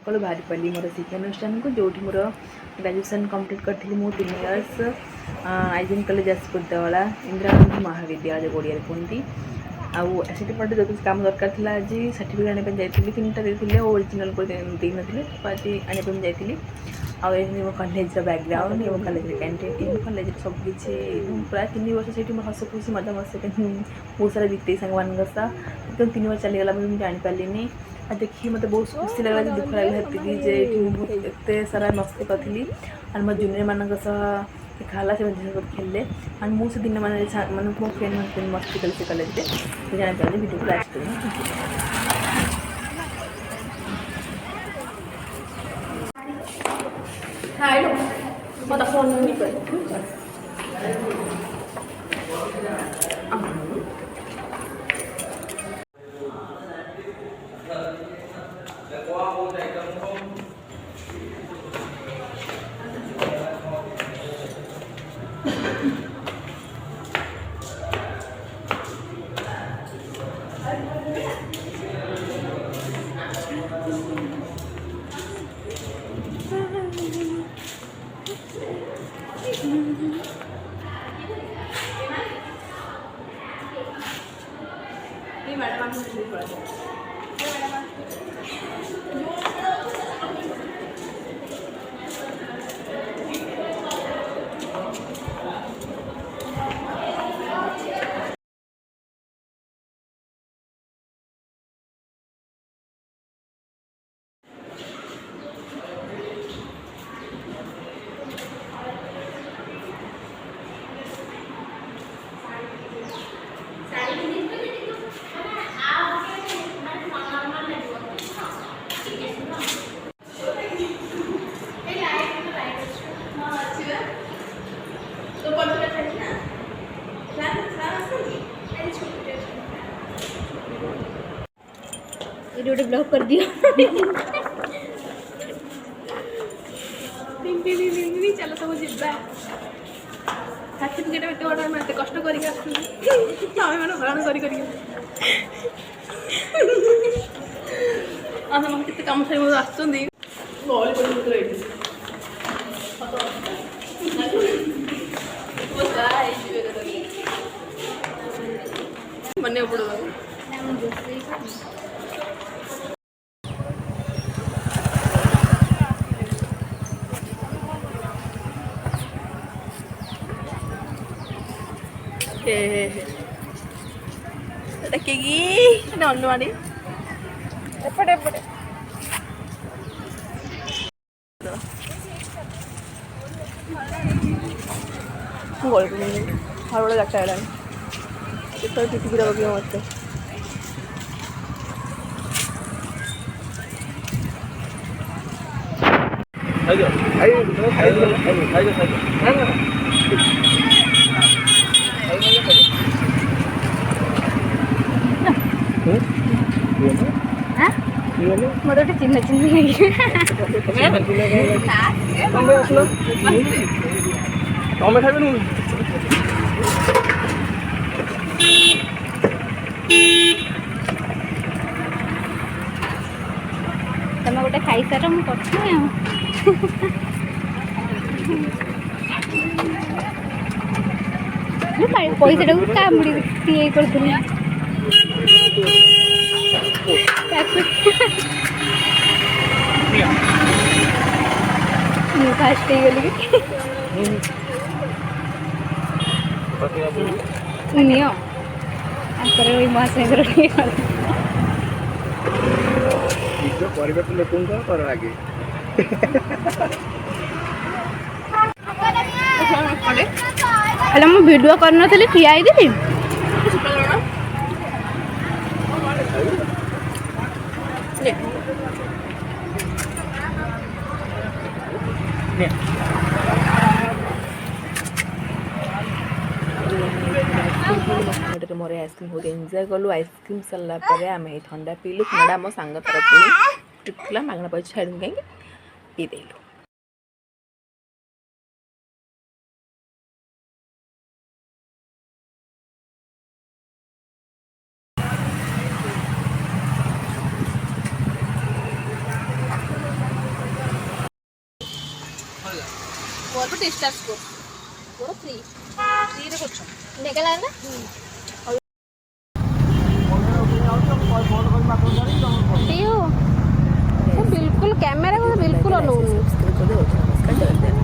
सका बाहरी पड़ी मोर शिक्षानुष्ठान को जो मोर ग्रेजुएशन कंप्लीट करी मु 3 इयर्स आईजीएम कॉलेज आसपुर देवला इंदिरा गांधी महाविद्यालय ओडिया कहती आठ पटे जो कम दरकार था आज सर्टिफिकेट आने जाइए 3टा देते ओरिजिनल को दे ना आज आने जाइए मो कॉलेज बैकग्राउंड मो कॉलेज कैंटीन कॉलेज सबकि प्राय 3 वर्ष से हस खुशी मजा मस्त बहुत सारा बीते सांग मान 3 वर्ष चलीगला मुझे जापारे आ देखिए मतलब बहुत खुशी लगला दुख लगला जे एत सारा मस्ती करी और मो जूनियर मान देखा से खेले एंड मुझे दिन मैंने मो फ्रेंड मान मस्ती कल से कॉलेज में जाना भिडियो को लास्ट मत फोन गोटे ब्लॉक कर दिया चलो सब जा सर्टिफिकेट एत बड़ा मैं कष्ट करके आम हरण कर मत कम सारी आसुँच मन पड़ो अन्नवाड़ी एपटे एपटे हर बड़ा जगह है टीटी लगे मत मोटे चिन्ह चिन्ह तुम गोटे खाई सार मुझे पैसा कामुड़ी ये कर फास्ट गली महासागर हेलो मु वीडियो करन थली ठिया आई देबी मोर आइसक्रीम बहुत एंजॉय कलु आइसक्रीम सरला आम ठंडा पीलु ठंडा मो सांग तरफ मागना पैसा छाड़ू कहीं पीदेलु। ମୋର ବି ଡିଷ୍ଟାନ୍ସ କୋର୍ସ ମୋର ଫ୍ରିରେ କରୁଛନ୍ତି ଦେଖଲା ନା बिल्कुल कैमरा को बिल्कुल अनौनी सब्सक्राइब कर दो नमस्कार जय